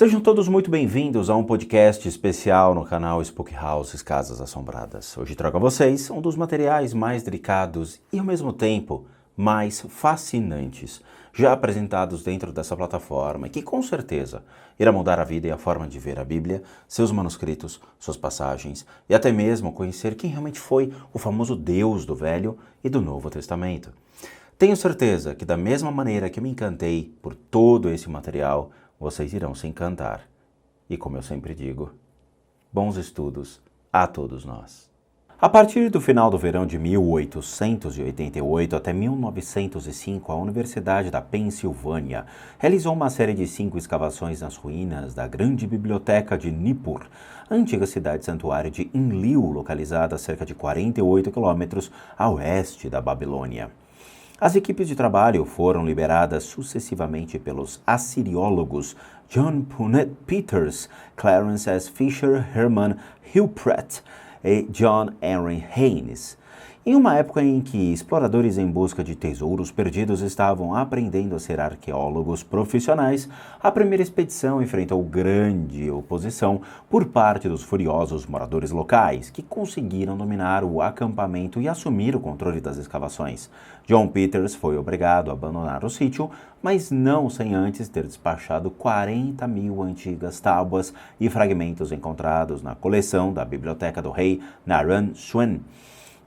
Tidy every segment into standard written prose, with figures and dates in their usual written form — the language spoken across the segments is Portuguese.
Sejam todos muito bem-vindos a um podcast especial no canal Spook Houses Casas Assombradas. Hoje trago a vocês um dos materiais mais delicados e, ao mesmo tempo, mais fascinantes, já apresentados dentro dessa plataforma, que com certeza irá mudar a vida e a forma de ver a Bíblia, seus manuscritos, suas passagens e até mesmo conhecer quem realmente foi o famoso Deus do Velho e do Novo Testamento. Tenho certeza que da mesma maneira que me encantei por todo esse material, vocês irão se encantar. E como eu sempre digo, bons estudos a todos nós. A partir do final do verão de 1888 até 1905, a Universidade da Pensilvânia realizou uma série de 5 escavações nas ruínas da grande biblioteca de Nippur, a antiga cidade-santuário de Enlil, localizada a cerca de 48 quilômetros a oeste da Babilônia. As equipes de trabalho foram lideradas sucessivamente pelos assiriólogos John Punnett Peters, Clarence S. Fisher, Herman Hilprecht e John Henry Haynes. Em uma época em que exploradores em busca de tesouros perdidos estavam aprendendo a ser arqueólogos profissionais, a primeira expedição enfrentou grande oposição por parte dos furiosos moradores locais, que conseguiram dominar o acampamento e assumir o controle das escavações. John Peters foi obrigado a abandonar o sítio, mas não sem antes ter despachado 40 mil antigas tábuas e fragmentos encontrados na coleção da biblioteca do rei Naram Shuen.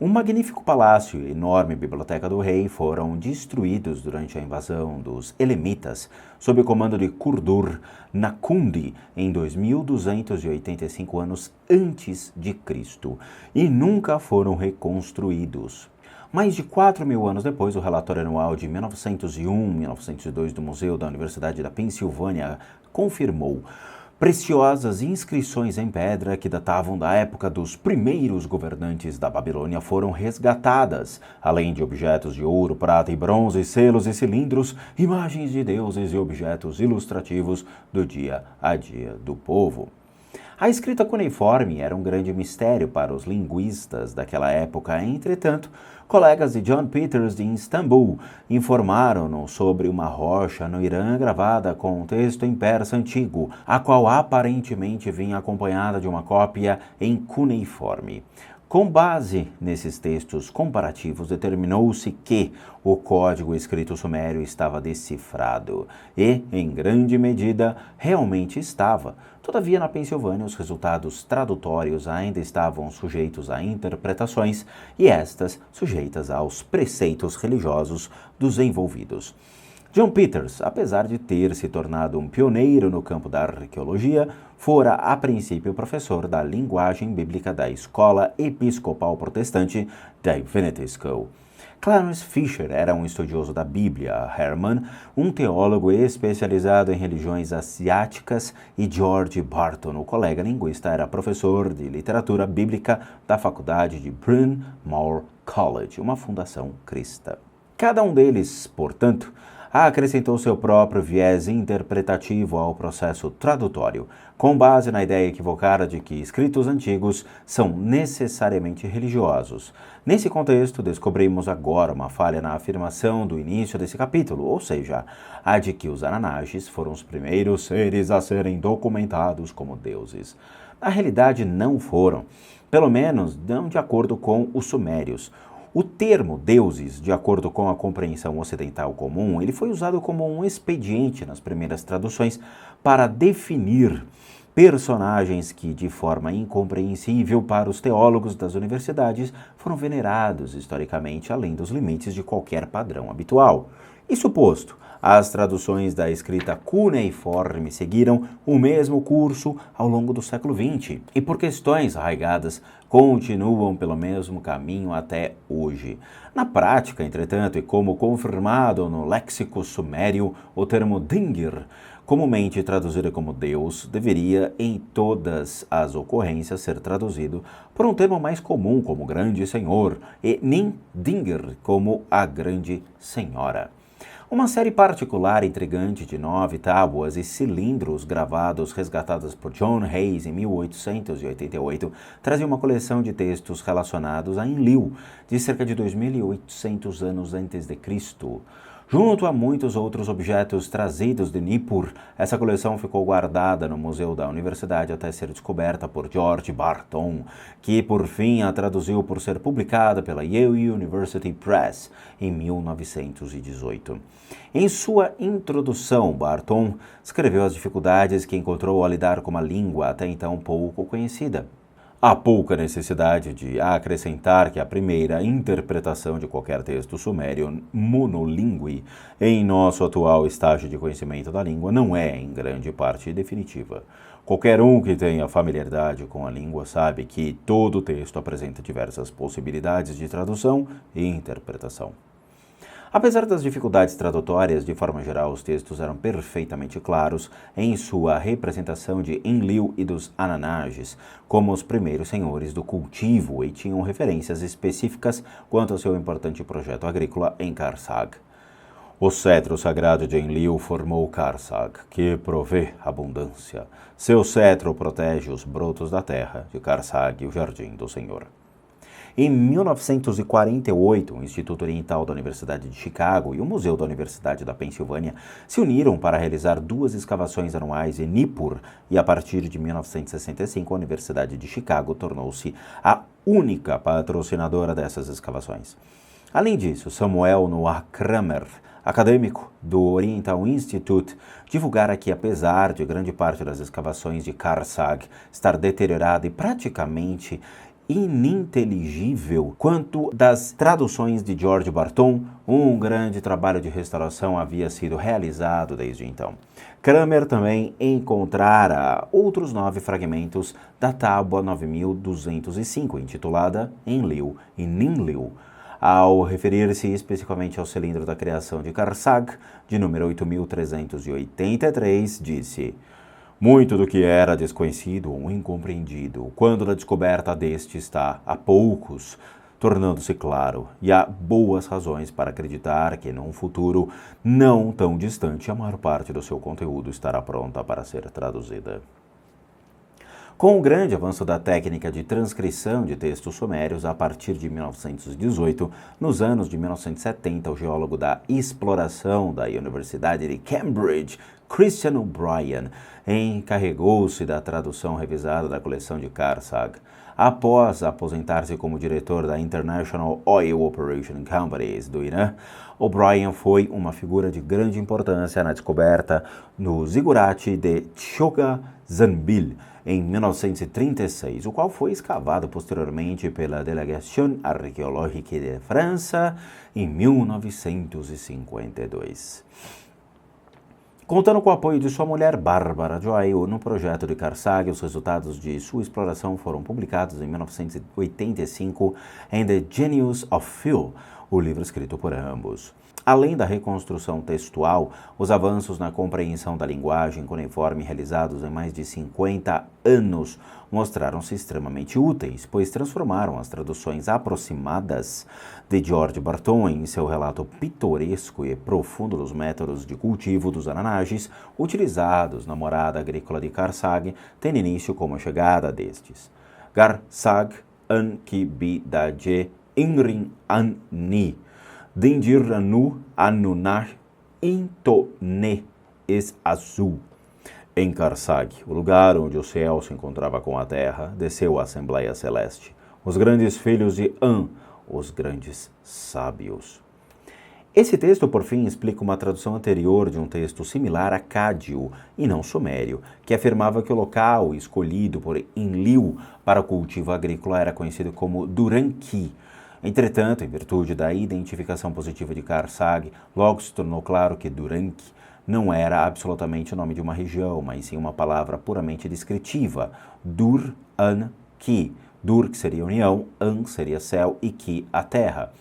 Um magnífico palácio e enorme biblioteca do rei foram destruídos durante a invasão dos Elemitas, sob o comando de Kurdur Nakundi, em 2285 anos antes de Cristo, e nunca foram reconstruídos. Mais de 4.000 anos depois, o relatório anual de 1901-1902 do Museu da Universidade da Pensilvânia confirmou preciosas inscrições em pedra que datavam da época dos primeiros governantes da Babilônia foram resgatadas, além de objetos de ouro, prata e bronze, selos e cilindros, imagens de deuses e objetos ilustrativos do dia a dia do povo. A escrita cuneiforme era um grande mistério para os linguistas daquela época. Entretanto, colegas de John Peters de Istambul informaram-no sobre uma rocha no Irã gravada com um texto em persa antigo, a qual aparentemente vinha acompanhada de uma cópia em cuneiforme. Com base nesses textos comparativos, determinou-se que o código escrito sumério estava decifrado e, em grande medida, realmente estava. Todavia, na Pensilvânia, os resultados tradutórios ainda estavam sujeitos a interpretações e estas sujeitas aos preceitos religiosos dos envolvidos. John Peters, apesar de ter se tornado um pioneiro no campo da arqueologia, fora a princípio professor da linguagem bíblica da Escola Episcopal Protestante Divinity School. Clarence Fisher era um estudioso da Bíblia, Herman, um teólogo especializado em religiões asiáticas, e George Barton, o colega linguista, era professor de literatura bíblica da faculdade de Bryn Mawr College, uma fundação cristã. Cada um deles, portanto, acrescentou seu próprio viés interpretativo ao processo tradutório, com base na ideia equivocada de que escritos antigos são necessariamente religiosos. Nesse contexto, descobrimos agora uma falha na afirmação do início desse capítulo, ou seja, a de que os Ananaxes foram os primeiros seres a serem documentados como deuses. Na realidade, não foram, pelo menos não de acordo com os sumérios. O termo deuses, de acordo com a compreensão ocidental comum, ele foi usado como um expediente nas primeiras traduções para definir personagens que, de forma incompreensível para os teólogos das universidades, foram venerados historicamente além dos limites de qualquer padrão habitual. Isso posto, as traduções da escrita cuneiforme seguiram o mesmo curso ao longo do século XX e, por questões arraigadas, continuam pelo mesmo caminho até hoje. Na prática, entretanto, e como confirmado no léxico sumério, o termo Dingir, comumente traduzido como Deus, deveria, em todas as ocorrências, ser traduzido por um termo mais comum como Grande Senhor e Nin-Dingir como a Grande Senhora. Uma série particular e intrigante de 9 tábuas e cilindros gravados resgatadas por John Hayes em 1888 trazia uma coleção de textos relacionados a Enlil, de cerca de 2.800 anos antes de Cristo. Junto a muitos outros objetos trazidos de Nippur, essa coleção ficou guardada no Museu da Universidade até ser descoberta por George Barton, que por fim a traduziu por ser publicada pela Yale University Press em 1918. Em sua introdução, Barton escreveu as dificuldades que encontrou ao lidar com uma língua até então pouco conhecida. Há pouca necessidade de acrescentar que a primeira interpretação de qualquer texto sumério monolíngue em nosso atual estágio de conhecimento da língua não é, em grande parte, definitiva. Qualquer um que tenha familiaridade com a língua sabe que todo texto apresenta diversas possibilidades de tradução e interpretação. Apesar das dificuldades tradutórias, de forma geral, os textos eram perfeitamente claros em sua representação de Enlil e dos Ananages como os primeiros senhores do cultivo e tinham referências específicas quanto ao seu importante projeto agrícola em Karsag. O cetro sagrado de Enlil formou Karsag, que provê abundância. Seu cetro protege os brotos da terra de Karsag e o jardim do Senhor. Em 1948, o Instituto Oriental da Universidade de Chicago e o Museu da Universidade da Pensilvânia se uniram para realizar 2 escavações anuais em Nippur e, a partir de 1965, a Universidade de Chicago tornou-se a única patrocinadora dessas escavações. Além disso, Samuel Noah Kramer, acadêmico do Oriental Institute, divulgara que, apesar de grande parte das escavações de Karsag estar deteriorada e praticamente ininteligível quanto das traduções de George Barton, um grande trabalho de restauração havia sido realizado desde então. Kramer também encontrara outros 9 fragmentos da tábua 9205, intitulada Enlil e Ninlil. Ao referir-se especificamente ao cilindro da criação de Karsag, de número 8383, disse: muito do que era desconhecido ou incompreendido, quando da descoberta deste está a poucos, tornando-se claro, e há boas razões para acreditar que num futuro não tão distante a maior parte do seu conteúdo estará pronta para ser traduzida. Com o grande avanço da técnica de transcrição de textos sumérios a partir de 1918, nos anos de 1970, o geólogo da exploração da Universidade de Cambridge, Christian O'Brien, encarregou-se da tradução revisada da coleção de Karsag. Após aposentar-se como diretor da International Oil Operation Companies do Irã, O'Brien foi uma figura de grande importância na descoberta no zigurate de Chogha Zanbil, em 1936, o qual foi escavado posteriormente pela Délégation Archéologique de França em 1952. Contando com o apoio de sua mulher, Barbara Joy, no projeto de Karsag, os resultados de sua exploração foram publicados em 1985 em The Genius of Phil, o livro escrito por ambos. Além da reconstrução textual, os avanços na compreensão da linguagem cuneiforme realizados em mais de 50 anos mostraram-se extremamente úteis, pois transformaram as traduções aproximadas de George Barton em seu relato pitoresco e profundo dos métodos de cultivo dos Ananages utilizados na morada agrícola de Karsag, tendo início como a chegada destes. Karsag Anki Bidaje Inrin Anni Dindiranu Anunah Intone es azul. Em Karsag, o lugar onde o céu se encontrava com a terra, desceu a Assembleia Celeste, os grandes filhos de An, os grandes sábios. Esse texto, por fim, explica uma tradução anterior de um texto similar acádio e não sumério, que afirmava que o local escolhido por Enlil para o cultivo agrícola era conhecido como Duranqui. Entretanto, em virtude da identificação positiva de Karsag, logo se tornou claro que Duranqui não era absolutamente o nome de uma região, mas sim uma palavra puramente descritiva, Dur-an-ki. Dur, que seria união, An seria céu e Ki, a terra.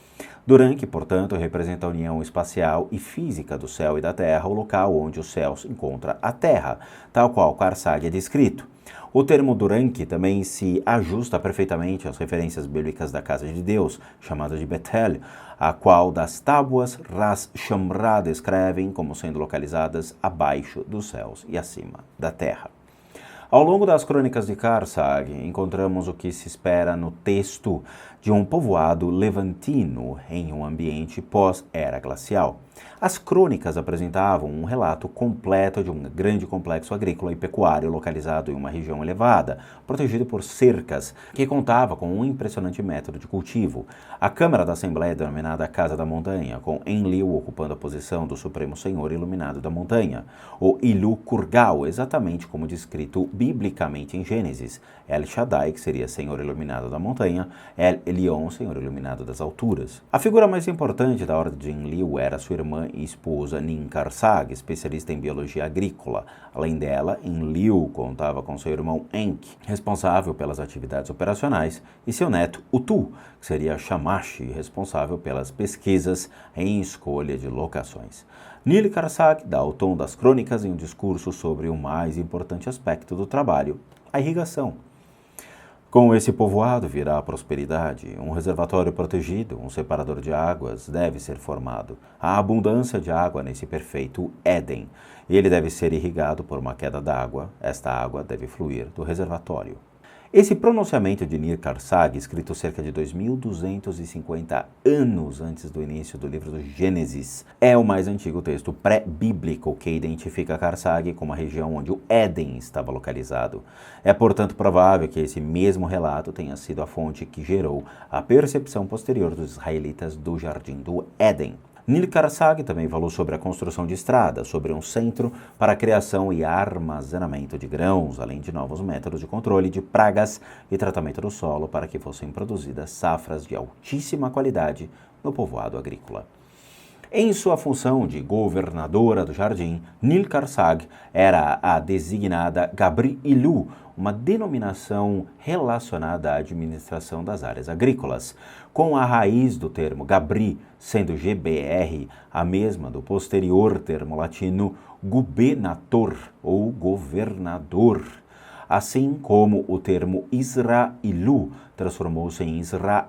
Duranqui, portanto, representa a união espacial e física do céu e da terra, o local onde o céu encontra a terra, tal qual Karsag é descrito. O termo Duranqui também se ajusta perfeitamente às referências bíblicas da Casa de Deus, chamada de Betel, a qual das tábuas Ras Shamra descrevem como sendo localizadas abaixo dos céus e acima da terra. Ao longo das crônicas de Karsag, encontramos o que se espera no texto de um povoado levantino em um ambiente pós-era glacial. As crônicas apresentavam um relato completo de um grande complexo agrícola e pecuário localizado em uma região elevada, protegido por cercas, que contava com um impressionante método de cultivo. A Câmara da Assembleia, denominada Casa da Montanha, com Enlil ocupando a posição do Supremo Senhor Iluminado da Montanha, o Ilu Kurgal, exatamente como descrito biblicamente em Gênesis, El Shaddai, que seria Senhor Iluminado da Montanha, El Elyon, Senhor Iluminado das Alturas. A figura mais importante da ordem de Enlil era sua irmã e esposa Ninkarsag, especialista em biologia agrícola. Além dela, Enlil contava com seu irmão Enki, responsável pelas atividades operacionais, e seu neto Utu, que seria Shamash, responsável pelas pesquisas em escolha de locações. Nilkarsag dá o tom das crônicas em um discurso sobre o mais importante aspecto do trabalho, a irrigação. Com esse povoado virá a prosperidade, um reservatório protegido, um separador de águas deve ser formado. Há abundância de água nesse perfeito Éden. Ele deve ser irrigado por uma queda d'água. Esta água deve fluir do reservatório. Esse pronunciamento de Nilkarsag, escrito cerca de 2.250 anos antes do início do livro do Gênesis, é o mais antigo texto pré-bíblico que identifica Karsag como a região onde o Éden estava localizado. É, portanto, provável que esse mesmo relato tenha sido a fonte que gerou a percepção posterior dos israelitas do Jardim do Éden. Nilkarsag também falou sobre a construção de estradas, sobre um centro para a criação e armazenamento de grãos, além de novos métodos de controle de pragas e tratamento do solo para que fossem produzidas safras de altíssima qualidade no povoado agrícola. Em sua função de governadora do jardim, Nilkarsag era a designada Gabri Ilu, uma denominação relacionada à administração das áreas agrícolas, com a raiz do termo Gabri sendo GBR, a mesma do posterior termo latino gubernator ou governador. Assim como o termo Israelu transformou-se em Israel,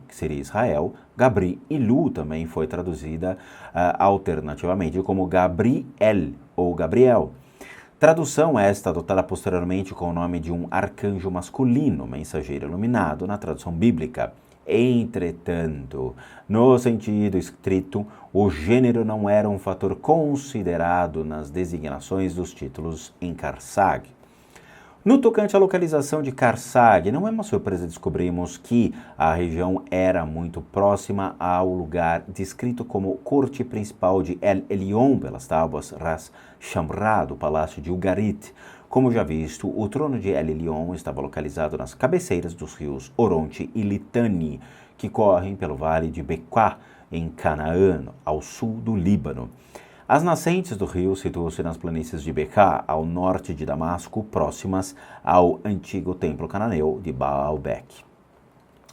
que seria Israel, Gabri Ilu também foi traduzida alternativamente como Gabriel ou Gabriel. Tradução esta adotada posteriormente com o nome de um arcanjo masculino, mensageiro iluminado, na tradução bíblica. Entretanto, no sentido estrito, o gênero não era um fator considerado nas designações dos títulos em Karsag. No tocante à localização de Karsag, não é uma surpresa descobrirmos que a região era muito próxima ao lugar descrito como corte principal de El Elyon pelas tábuas Ras Shamra, do palácio de Ugarit. Como já visto, o trono de El Elyon estava localizado nas cabeceiras dos rios Oronte e Litani, que correm pelo vale de Bequá, em Canaã, ao sul do Líbano. As nascentes do rio situam-se nas planícies de Bequá, ao norte de Damasco, próximas ao antigo templo cananeu de Baalbek.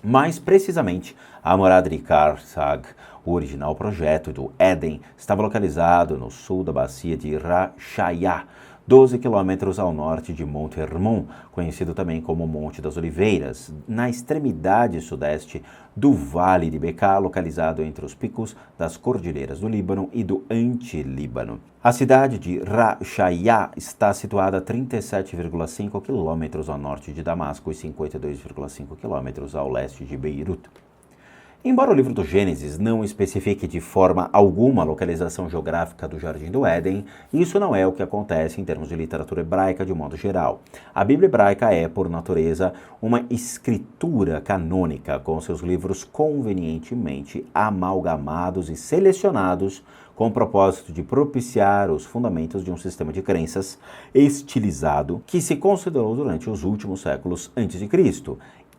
Mais precisamente, a morada de Karsag, o original projeto do Éden, estava localizado no sul da bacia de Rashayá, 12 quilômetros ao norte de Monte Hermon, conhecido também como Monte das Oliveiras, na extremidade sudeste do Vale de Bequá, localizado entre os picos das Cordilheiras do Líbano e do Antilíbano. A cidade de Rashayá está situada a 37,5 quilômetros ao norte de Damasco e 52,5 quilômetros ao leste de Beirut. Embora o livro do Gênesis não especifique de forma alguma a localização geográfica do Jardim do Éden, isso não é o que acontece em termos de literatura hebraica de um modo geral. A Bíblia hebraica é, por natureza, uma escritura canônica, com seus livros convenientemente amalgamados e selecionados com o propósito de propiciar os fundamentos de um sistema de crenças estilizado que se considerou durante os últimos séculos a.C.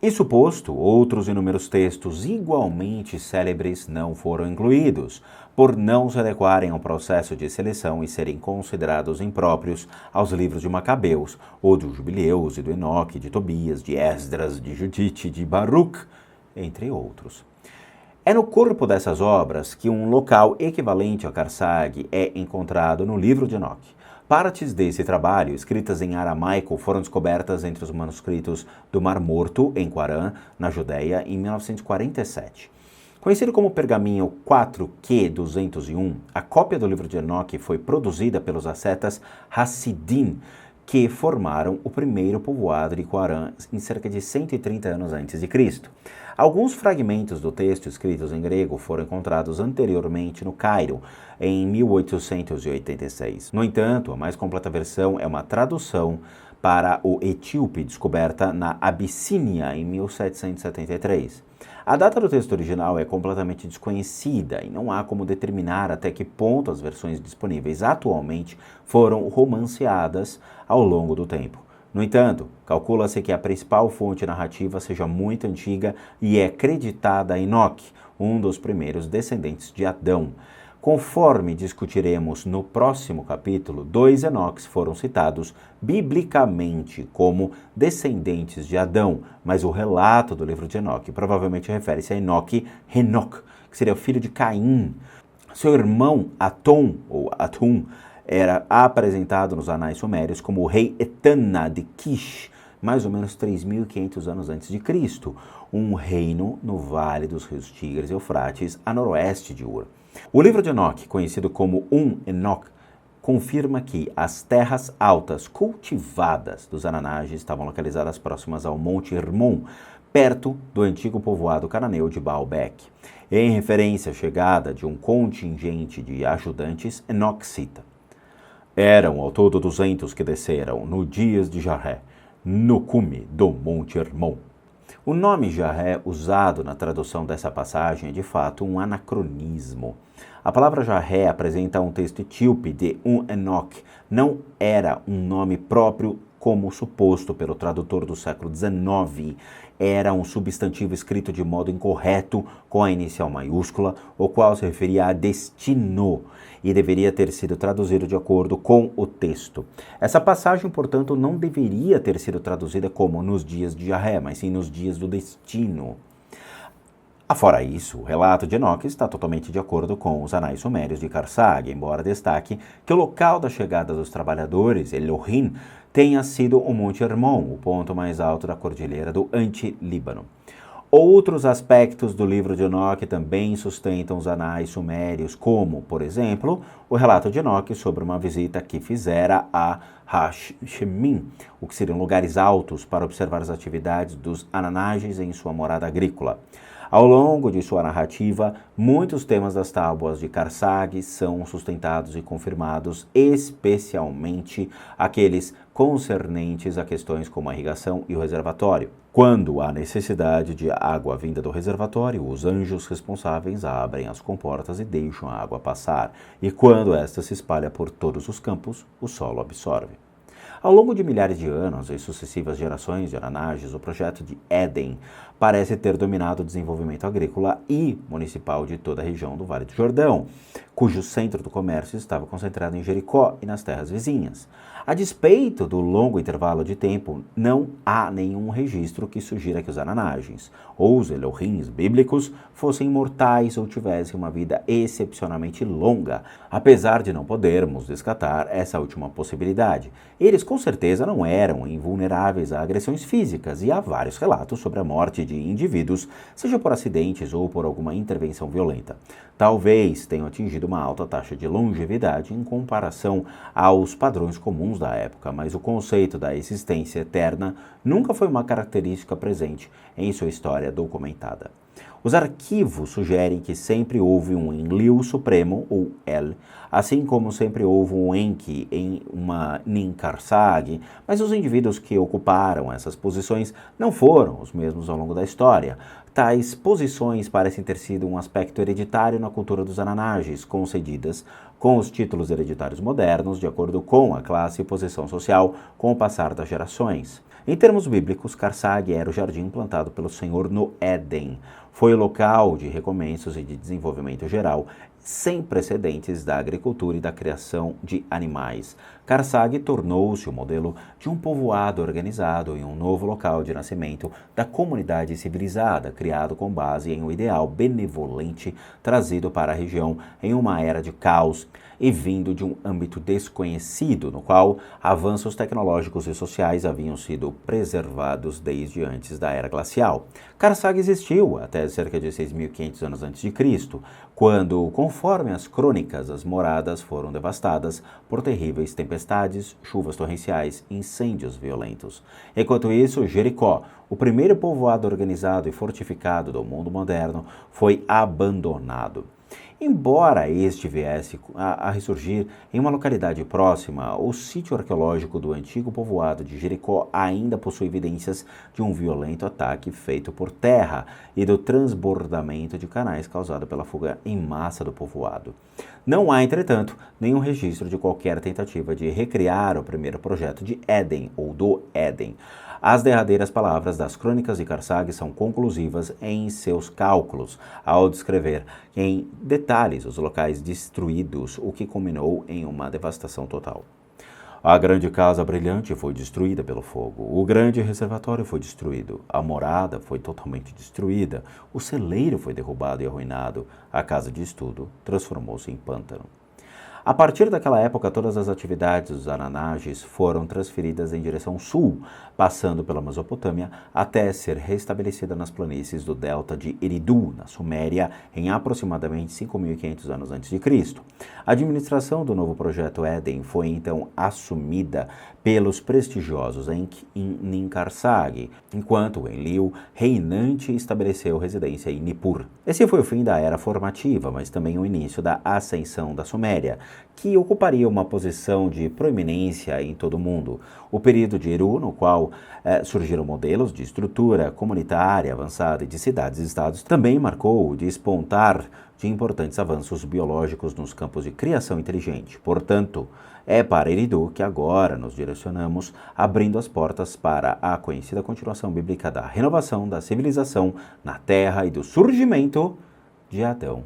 Isso posto, outros inúmeros textos igualmente célebres não foram incluídos, por não se adequarem ao processo de seleção e serem considerados impróprios aos livros de Macabeus, ou do Jubileus e do Enoque, de Tobias, de Esdras, de Judite, de Baruch, entre outros. É no corpo dessas obras que um local equivalente a Karsag é encontrado no livro de Enoque. Partes desse trabalho, escritas em aramaico, foram descobertas entre os manuscritos do Mar Morto, em Quarã, na Judéia, em 1947. Conhecido como pergaminho 4Q201, a cópia do livro de Enoque foi produzida pelos ascetas Hassidim, que formaram o primeiro povoado de Qumran em cerca de 130 anos antes de Cristo. Alguns fragmentos do texto escritos em grego foram encontrados anteriormente no Cairo, em 1886. No entanto, a mais completa versão é uma tradução para o etíope descoberta na Abissínia em 1773. A data do texto original é completamente desconhecida e não há como determinar até que ponto as versões disponíveis atualmente foram romanceadas ao longo do tempo. No entanto, calcula-se que a principal fonte narrativa seja muito antiga e é creditada a Enoque, um dos primeiros descendentes de Adão. Conforme discutiremos no próximo capítulo, 2 Enoques foram citados biblicamente como descendentes de Adão, mas o relato do livro de Enoque provavelmente refere-se a Enoque Enoch, que seria o filho de Caim. Seu irmão Atom, ou Atum, era apresentado nos anais sumérios como o rei Etana de Kish, mais ou menos 3.500 anos antes de Cristo, um reino no Vale dos Rios Tigres e Eufrates, a noroeste de Ur. O livro de Enoque, conhecido como Enoch, confirma que as terras altas cultivadas dos Ananages estavam localizadas próximas ao Monte Hermon, perto do antigo povoado cananeu de Baalbek. Em referência à chegada de um contingente de ajudantes, Enoque cita: eram ao todo 200 que desceram no dias de Jarré, no cume do Monte Hermon. O nome Jarré usado na tradução dessa passagem é de fato um anacronismo. A palavra Jarré apresenta um texto etíope de Enoch. Não era um nome próprio como suposto pelo tradutor do século XIX. Era um substantivo escrito de modo incorreto, com a inicial maiúscula, o qual se referia a destino, e deveria ter sido traduzido de acordo com o texto. Essa passagem, portanto, não deveria ter sido traduzida como nos dias de Jarré, mas sim nos dias do destino. Afora isso, o relato de Enoque está totalmente de acordo com os anais sumérios de Karsag, embora destaque que o local da chegada dos trabalhadores, Elohim, tenha sido o Monte Hermon, o ponto mais alto da cordilheira do Anti-Líbano. Outros aspectos do livro de Enoque também sustentam os anais sumérios, como, por exemplo, o relato de Enoque sobre uma visita que fizera a Hashemim, o que seriam lugares altos para observar as atividades dos Ananages em sua morada agrícola. Ao longo de sua narrativa, muitos temas das tábuas de Karsag são sustentados e confirmados, especialmente aqueles concernentes a questões como a irrigação e o reservatório. Quando há necessidade de água vinda do reservatório, os anjos responsáveis abrem as comportas e deixam a água passar, e quando esta se espalha por todos os campos, o solo absorve. Ao longo de milhares de anos e sucessivas gerações de Ananages, o projeto de Éden parece ter dominado o desenvolvimento agrícola e municipal de toda a região do Vale do Jordão, cujo centro do comércio estava concentrado em Jericó e nas terras vizinhas. A despeito do longo intervalo de tempo, não há nenhum registro que sugira que os Ananages, ou os Elohims bíblicos, fossem imortais ou tivessem uma vida excepcionalmente longa, apesar de não podermos descartar essa última possibilidade. Eles com certeza não eram invulneráveis a agressões físicas e há vários relatos sobre a morte de indivíduos, seja por acidentes ou por alguma intervenção violenta. Talvez tenham atingido uma alta taxa de longevidade em comparação aos padrões comuns da época, mas o conceito da existência eterna nunca foi uma característica presente em sua história documentada. Os arquivos sugerem que sempre houve um Enlil Supremo, ou El, assim como sempre houve um Enki em uma Ninkarsag, mas os indivíduos que ocuparam essas posições não foram os mesmos ao longo da história. Tais posições parecem ter sido um aspecto hereditário na cultura dos Ananages, concedidas com os títulos hereditários modernos, de acordo com a classe e posição social com o passar das gerações. Em termos bíblicos, Karsag era o jardim plantado pelo Senhor no Éden. Foi o local de recomeços e de desenvolvimento geral, sem precedentes da agricultura e da criação de animais. Karsag tornou-se o modelo de um povoado organizado em um novo local de nascimento da comunidade civilizada, criado com base em um ideal benevolente trazido para a região em uma era de caos e vindo de um âmbito desconhecido, no qual avanços tecnológicos e sociais haviam sido preservados desde antes da era glacial. Karsag existiu até cerca de 6.500 anos antes de Cristo, quando, conforme as crônicas, as moradas foram devastadas por terríveis tempestades, chuvas torrenciais e incêndios violentos. Enquanto isso, Jericó, o primeiro povoado organizado e fortificado do mundo moderno, foi abandonado. Embora este viesse a ressurgir em uma localidade próxima, o sítio arqueológico do antigo povoado de Jericó ainda possui evidências de um violento ataque feito por terra e do transbordamento de canais causado pela fuga em massa do povoado. Não há, entretanto, nenhum registro de qualquer tentativa de recriar o primeiro projeto de Éden ou do Éden. As derradeiras palavras das crônicas de Karsag são conclusivas em seus cálculos, ao descrever em detalhes os locais destruídos, o que culminou em uma devastação total. A grande casa brilhante foi destruída pelo fogo, o grande reservatório foi destruído, a morada foi totalmente destruída, o celeiro foi derrubado e arruinado, a casa de estudo transformou-se em pântano. A partir daquela época, todas as atividades dos Ananages foram transferidas em direção sul, passando pela Mesopotâmia até ser restabelecida nas planícies do delta de Eridu, na Suméria, em aproximadamente 5.500 anos antes de Cristo. A administração do novo projeto Éden foi então assumida pelos prestigiosos Enki e Ninkarsag, enquanto Enlil, reinante, estabeleceu residência em Nippur. Esse foi o fim da era formativa, mas também o início da ascensão da Suméria, que ocuparia uma posição de proeminência em todo o mundo. O período de Eru, no qual surgiram modelos de estrutura comunitária avançada e de cidades e estados, também marcou o despontar de importantes avanços biológicos nos campos de criação inteligente. Portanto, é para Eridu que agora nos direcionamos, abrindo as portas para a conhecida continuação bíblica da renovação da civilização na Terra e do surgimento de Adão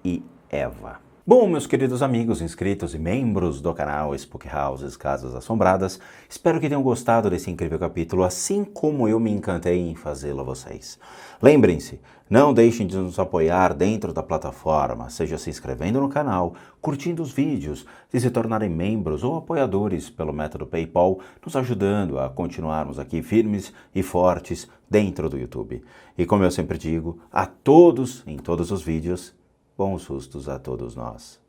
e Eva. Bom, meus queridos amigos, inscritos e membros do canal Spook Houses, Casas Assombradas, espero que tenham gostado desse incrível capítulo, assim como eu me encantei em fazê-lo a vocês. Lembrem-se, não deixem de nos apoiar dentro da plataforma, seja se inscrevendo no canal, curtindo os vídeos, de se tornarem membros ou apoiadores pelo método PayPal, nos ajudando a continuarmos aqui firmes e fortes dentro do YouTube. E como eu sempre digo, a todos, em todos os vídeos, bons sustos a todos nós.